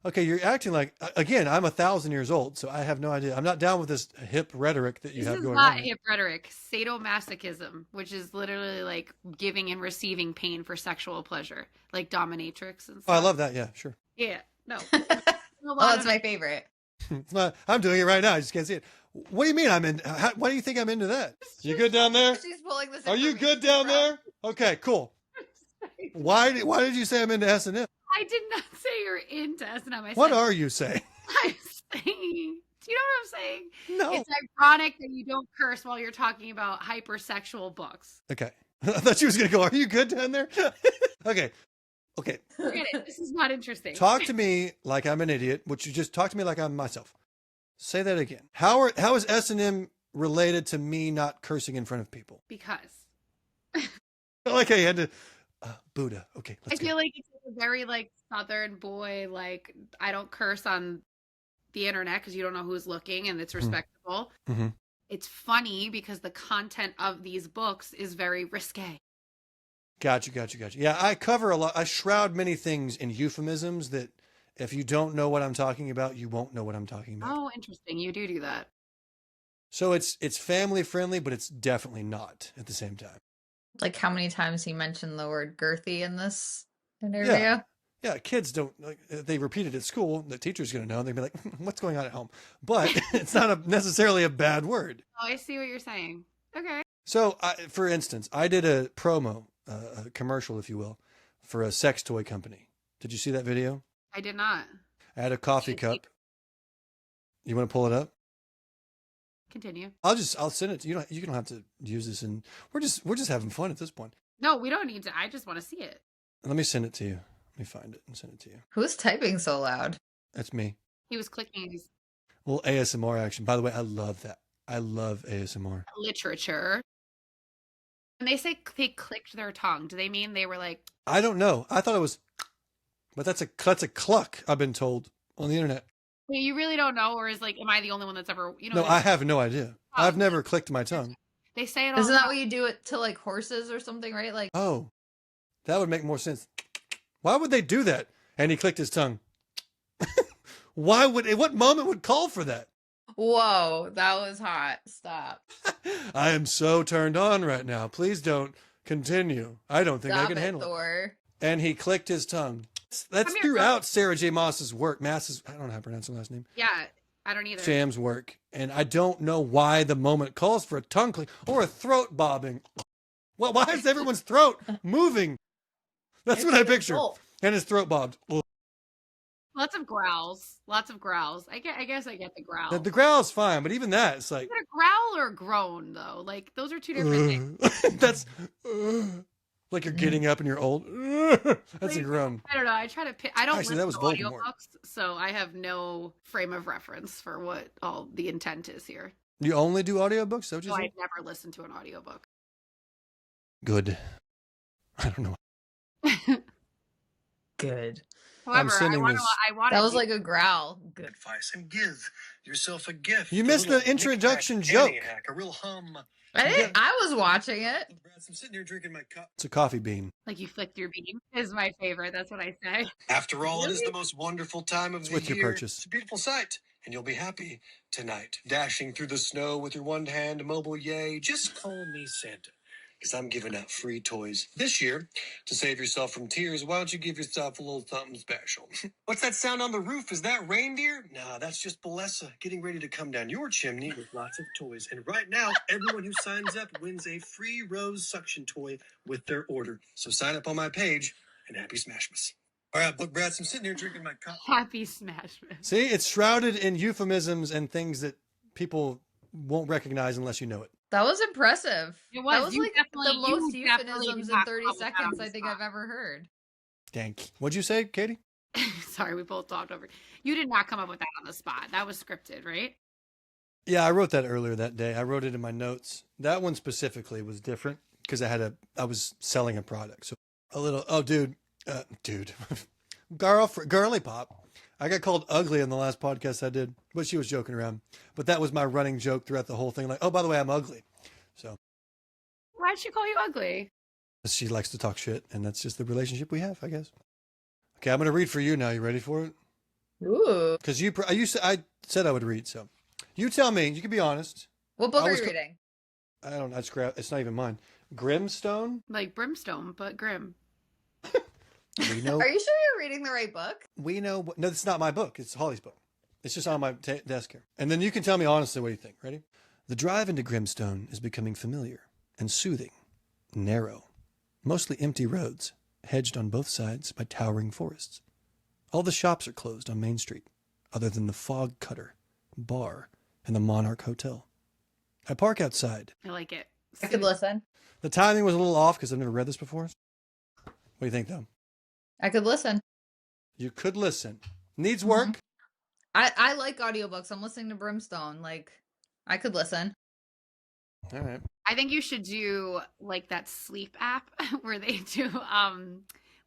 Okay, you're acting like, again, I'm 1,000 years old, so I have no idea. I'm not down with this hip rhetoric that you have going on. This is not hip rhetoric. Sadomasochism, which is literally like giving and receiving pain for sexual pleasure, like dominatrix and stuff. Oh, I love that. Yeah, sure. Yeah, no. Oh, that's my favorite. It's not, I'm doing it right now. I just can't see it. What do you mean I'm in? Why do you think I'm into that? You good down there? She's pulling this. Are you good down there? Okay, cool. Why did you say I'm into S&M? I did not say you're into S&M. What are you saying? I'm saying, do you know what I'm saying? No. It's ironic that you don't curse while you're talking about hypersexual books. Okay. I thought she was going to go, are you good down there? Okay. Forget it. This is not interesting. Talk to me like I'm an idiot, which you just talk to me like I'm myself. Say that again. How is S&M related to me not cursing in front of people? Because. Like I had to, Buddha. Okay, I feel like it's a very like Southern boy, like I don't curse on the internet because you don't know who's looking and it's respectable. Mm-hmm. It's funny because the content of these books is very risque. Gotcha. Yeah, I cover a lot. I shroud many things in euphemisms that if you don't know what I'm talking about, you won't know what I'm talking about. Oh, interesting. You do that. So it's family friendly, but it's definitely not at the same time. Like how many times he mentioned the word girthy in this interview? Yeah, kids don't, like, they repeat it at school. The teacher's going to know. They'd be like, what's going on at home? But it's not necessarily a bad word. Oh, I see what you're saying. Okay. So, for instance, I did a promo, a commercial, if you will, for a sex toy company. Did you see that video? I did not. I had a coffee cup. You want to pull it up? Continue. I'll send it to you. You don't have to use this, and we're just having fun at this point. No, we don't need to. I just want to see it. Let me send it to you. Let me find it and send it to you. Who's typing so loud? That's me. He was clicking his Well, ASMR action. By the way, I love that. I love ASMR. literature. When they say they clicked their tongue, do they mean they were like? I don't know. I thought it was, but that's a cluck. I've been told on the internet. You really don't know, or is like, am I the only one that's ever? No, I have no idea. I've never clicked my tongue. They say it all. Isn't that what you do it to like horses or something, right? Like, oh, that would make more sense. Why would they do that? And he clicked his tongue. What moment would call for that? whoa, that was hot. Stop. I am so turned on right now. Please don't continue. I don't think I can handle it. And he clicked his tongue. That's throughout Sarah J. Maas's work. I don't know how to pronounce her last name. Yeah, I don't either. Sham's work. And I don't know why the moment calls for a tongue click or a throat bobbing. Well, why is everyone's throat moving? That's what I picture. And his throat bobbed. Lots of growls. I guess I get the growl. The growl's fine, but even that, it's like... Is it a growl or a groan, though? Like, those are two different things. That's... like you're getting up and you're old. That's a groan. I don't know. I try to pick... I don't listen to Voldemort. audiobooks, so I have no frame of reference for what all the intent is here. You only do audiobooks? Is that what you said? I've never listened to an audiobook. Good. I don't know. Good. However, sending this. I wanted That was you- like a growl. Good. Advice and give yourself a gift. You a missed little the introduction knick-knack, joke. panny-hack, a real hum. I was watching it. Brad, I'm sitting here drinking my cup. It's a coffee bean. like you flicked your bean is my favorite. That's what I say. After all, it is the most wonderful time of It's the with your year. purchase. It's a beautiful sight, and you'll be happy tonight. Dashing through the snow with your one-hand mobile yay. Just call me Santa, because I'm giving out free toys this year. To save yourself from tears, why don't you give yourself a little something special? What's that sound on the roof? Is that reindeer? Nah, that's just Balessa getting ready to come down your chimney with lots of toys. And right now, everyone who signs up wins a free Rose suction toy with their order. So sign up on my page, and happy Smashmas. All right, Book Brats, I'm sitting here drinking my cup. Happy Smashmas. See, it's shrouded in euphemisms and things that people won't recognize unless you know it. That was impressive. It was. That was You like definitely- the most you definitely euphemisms did in not 30 come up with that on seconds the I think spot. I've ever heard. Dank. What'd you say, Katie? Sorry, we both talked over. You did not come up with that on the spot. That was scripted, right? Yeah, I wrote that earlier that day. I wrote it in my notes. That one specifically was different because I was selling a product. So a little, dude, girly pop. I got called ugly in the last podcast I did, but she was joking around. But that was my running joke throughout the whole thing. Like, oh, by the way, I'm ugly. So Why'd she call you ugly? she likes to talk shit, and that's just the relationship we have, I guess. Okay, I'm going to read for you now. You ready for it? Ooh. Because I said I would read, so you tell me. You can be honest. What book I are was you co- reading? I don't know. It's not even mine. Grimstone. Like brimstone, but grim. We know. Are you sure you're reading the right book? We know. No, it's not my book. It's Holly's book. It's just on my desk here. And then you can tell me honestly what you think. Ready? The drive into Grimstone is becoming familiar and soothing. Narrow, mostly empty roads, hedged on both sides by towering forests. All the shops are closed on Main Street, other than the Fog Cutter, bar, and the Monarch Hotel. I park outside. I like it. I could listen. The timing was a little off because I've never read this before. What do you think, though? I could listen. You could listen. Needs work. I like audiobooks. I'm listening to Brimstone. Like, I could listen. All right. I think you should do like that sleep app where they do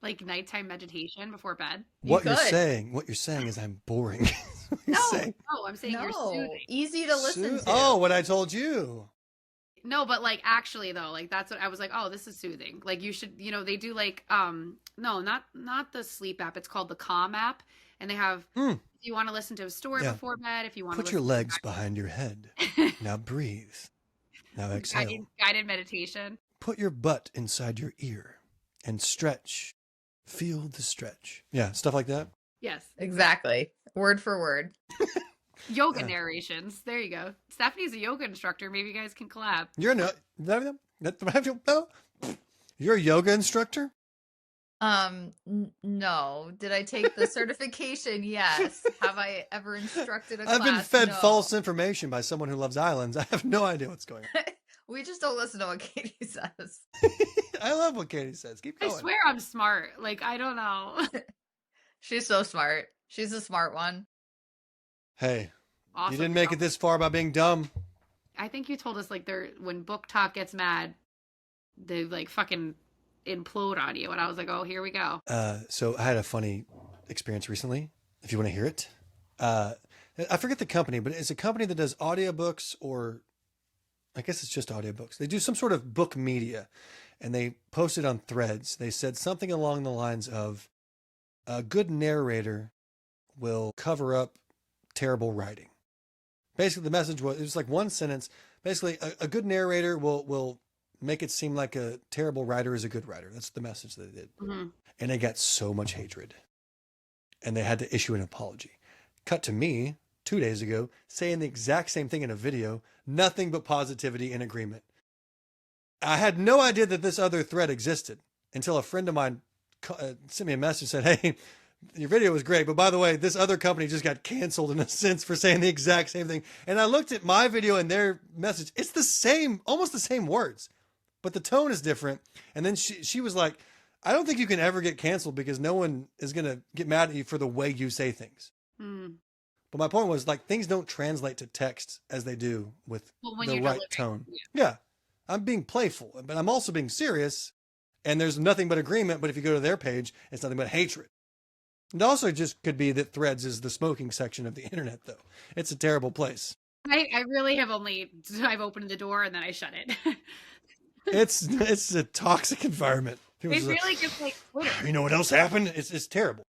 like nighttime meditation before bed. What could. you're saying is I'm boring. What you're saying. No, I'm saying you're soothing. Easy to listen to. Oh, what I told you. No, but like actually though, like that's what I was like, oh, this is soothing. Like you should, they do like no, not the sleep app. It's called the Calm app. And they have if you want to listen to a story before bed, if you want Put to your legs behind your head. Now breathe. Now exhale. guided meditation. Put your butt inside your ear and stretch. Feel the stretch. Yeah, stuff like that. Yes. Exactly. Word for word. Yoga narrations. There you go. Stephanie's a yoga instructor. Maybe you guys can collab. You're a yoga instructor? No. Did I take the certification? Yes. Have I ever instructed a class? I've been fed No. false information by someone who loves islands. I have no idea what's going on. We just don't listen to what Katie says. I love what Katie says. Keep I going. swear I'm smart. Like, I don't know. She's so smart. She's a smart one. Hey, Awesome. you didn't make it this far by being dumb. I think you told us like when Book Talk gets mad, they like fucking implode on you. And I was like, oh, here we go. So I had a funny experience recently, if you want to hear it. I forget the company, but it's a company that does audiobooks, or I guess it's just audiobooks. They do some sort of book media, and they posted on Threads. They said something along the lines of, a good narrator will cover up terrible writing. Basically, the message was, it was like one sentence. Basically, a good narrator will make it seem like a terrible writer is a good writer. That's the message that they did. Mm-hmm. And they got so much hatred. And they had to issue an apology. Cut to me 2 days ago saying the exact same thing in a video. Nothing but positivity and agreement. I had no idea that this other thread existed until a friend of mine sent me a message and said, hey, your video was great, but by the way, this other company just got canceled in a sense for saying the exact same thing. And I looked at my video and their message. It's the same, almost the same words, but the tone is different. And then she was like, I don't think you can ever get canceled because no one is going to get mad at you for the way you say things. Mm. But my point was, like, things don't translate to text as they do with the right tone. Yeah. I'm being playful, but I'm also being serious. And there's nothing but agreement. But if you go to their page, it's nothing but hatred. It also just could be that Threads is the smoking section of the internet, though. It's a terrible place. I really have I've opened the door and then I shut it. It's a toxic environment. People It just really gets like Twitter. you know what else happened? It's terrible.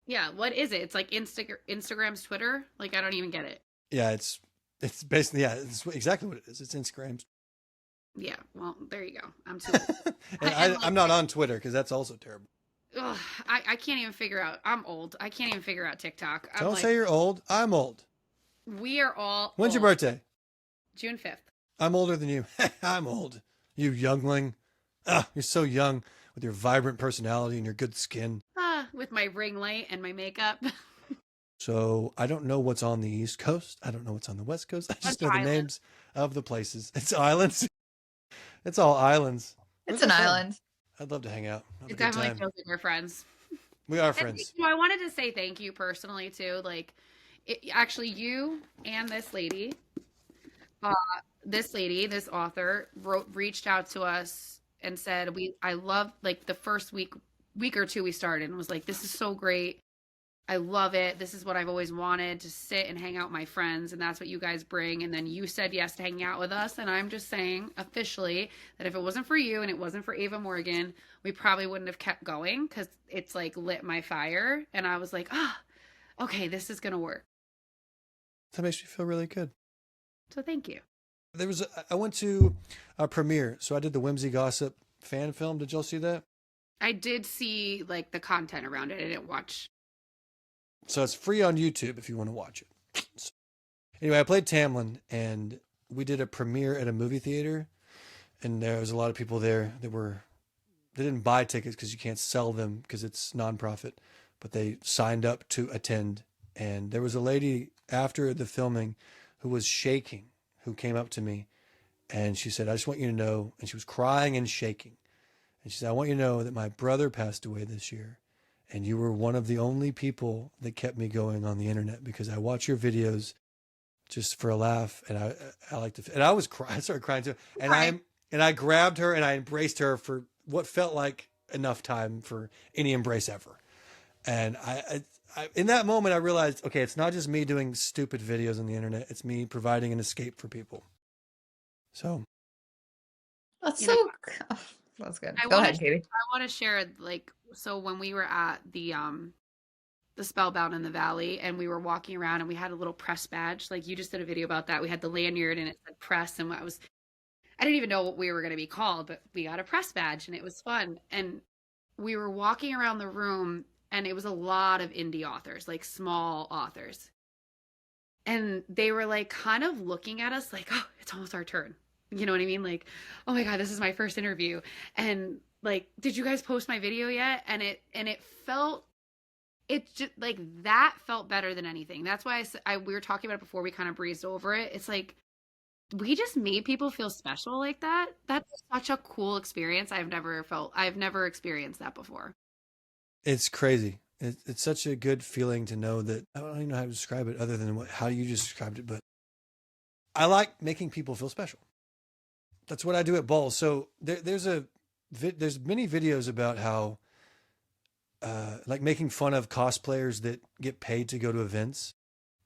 Yeah, what is it? It's like Instagram's Twitter? Like, I don't even get it. Yeah, it's basically, yeah, it's exactly what it is. It's Instagram. Yeah, well, there you go. I'm too old. And I'm not on Twitter because that's also terrible. Ugh, I can't even figure out. I'm old. I can't even figure out TikTok. Don't say you're old. I'm old. We are all When's old. your birthday? June 5th. I'm older than you. I'm old. You youngling. You're so young with your vibrant personality and your good skin. With my ring light and my makeup. So I don't know what's on the East Coast. I don't know what's on the West Coast. I just know the names of the places. It's islands. It's all islands. It's an island. I'd love to hang out. It definitely feels like we're friends. We are friends. I wanted to say thank you personally too. Like, actually, you and this lady, this author, reached out to us and said I love, like, the first week or two we started and was like, this is so great. I love it. This is what I've always wanted, to sit and hang out with my friends, and that's what you guys bring. And then you said yes to hanging out with us, and I'm just saying officially that if it wasn't for you and it wasn't for Ava Morgan, we probably wouldn't have kept going, because it's like lit my fire. And I was like, okay, this is gonna work. That makes me feel really good. So thank you. I went to a premiere, so I did the Whimsy Gossip fan film. Did y'all see that? I did see, like, the content around it. I didn't watch. So it's free on YouTube if you want to watch it. So, anyway, I played Tamlin, and we did a premiere at a movie theater, and there was a lot of people there that they didn't buy tickets because you can't sell them because it's nonprofit, but they signed up to attend. And there was a lady after the filming who was shaking, who came up to me, and she said, I just want you to know, and she was crying and shaking. And she said, I want you to know that my brother passed away this year. And you were one of the only people that kept me going on the internet, because I watch your videos just for a laugh. And I like to, and I started crying too. And I grabbed her and I embraced her for what felt like enough time for any embrace ever. And I in that moment, I realized, okay, it's not just me doing stupid videos on the internet. It's me providing an escape for people. So. That's that's good. Go ahead, Katie. I want to share, like, so when we were at the Spellbound in the Valley, and we were walking around, and we had a little press badge. Like, you just did a video about that. We had the lanyard, and it said press, and I didn't even know what we were going to be called, but we got a press badge, and it was fun. And we were walking around the room, and it was a lot of indie authors, like small authors. And they were, like, kind of looking at us like, oh, it's almost our turn. You know what I mean? Like, oh my God, this is my first interview. And, like, did you guys post my video yet? And it felt better than anything. That's why we were talking about it before we kind of breezed over it. It's like, we just made people feel special like that. That's such a cool experience. I've never experienced that before. It's crazy. It's such a good feeling to know that. I don't even know how to describe it other than how you just described it, but I like making people feel special. That's what I do at balls. So there's many videos about how, like, making fun of cosplayers that get paid to go to events.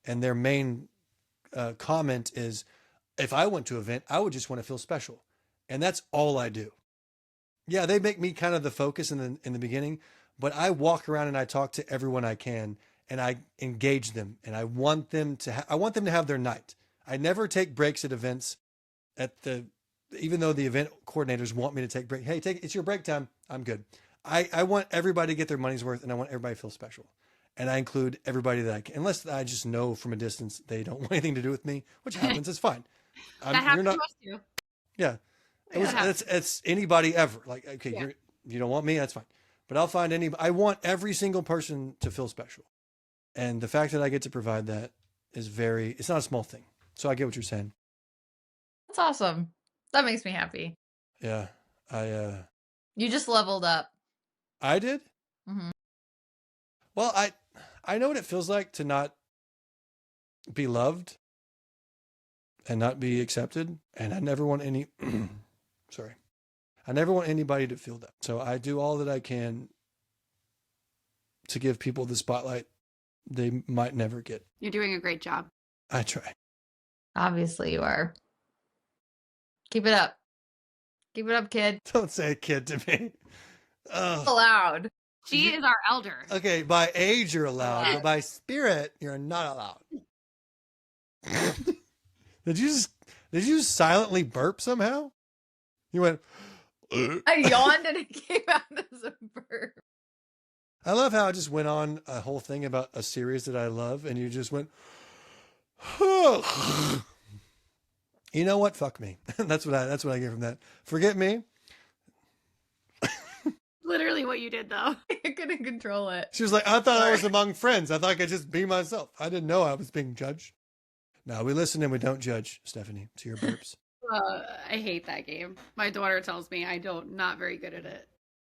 And their main comment is, if I went to an event, I would just want to feel special. And that's all I do. Yeah, they make me kind of the focus in the beginning, but I walk around and I talk to everyone I can, and I engage them, and I want them to have their night. I never take breaks at events even though the event coordinators want me to take break. Hey, it's your break time. I'm good. I want everybody to get their money's worth, and I want everybody to feel special. And I include everybody that I can, unless I just know from a distance they don't want anything to do with me, which happens. It's fine. That happens to us too. Yeah. It's anybody ever. Like, okay, yeah. You don't want me, that's fine. But I'll find I want every single person to feel special. And the fact that I get to provide that is it's not a small thing. So I get what you're saying. That's awesome. That makes me happy. Yeah. You just leveled up. I did? Mm-hmm. Well, I know what it feels like to not be loved and not be accepted. And I never want I never want anybody to feel that. So I do all that I can to give people the spotlight they might never get. You're doing a great job. I try. Obviously you are. Keep it up. Keep it up, kid. Don't say kid to me. Ugh. Allowed. She is our elder. Okay, by age you're allowed, but by spirit you're not allowed. Did you just silently burp somehow? You went. I yawned and it came out as a burp. I love how I just went on a whole thing about a series that I love, and you just went. You know what? Fuck me. That's what I get from that. Forget me. Literally what you did, though. I couldn't control it. She was like, I thought I was among friends. I thought I could just be myself. I didn't know I was being judged. No, we listen and we don't judge, Stephanie, to your burps. I hate that game. My daughter tells me not very good at it.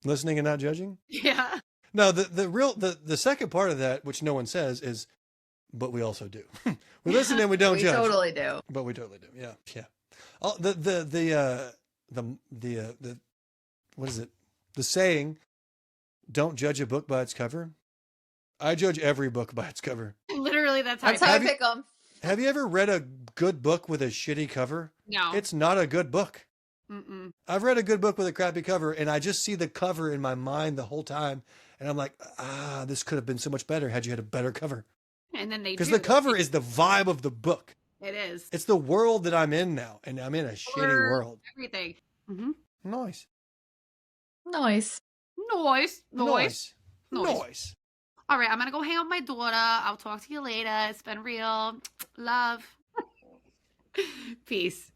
Listening and not judging? Yeah. No, the second part of that, which no one says, is, but we also do. We listen and we don't judge. We totally do. But we totally do. Yeah, yeah. Oh, the what is it? The saying, "Don't judge a book by its cover." I judge every book by its cover. Literally, that's how I pick them. Have you ever read a good book with a shitty cover? No. It's not a good book. Mm-mm. I've read a good book with a crappy cover, and I just see the cover in my mind the whole time, and I'm like, this could have been so much better had you had a better cover. And then because the cover is the vibe of the book. It is. It's the world that I'm in now, and I'm in a shitty world. Everything. Mm-hmm. Nice. Nice. Nice. Nice. Nice. All right, I'm gonna go hang out with my daughter. I'll talk to you later. It's been real. Love. Peace.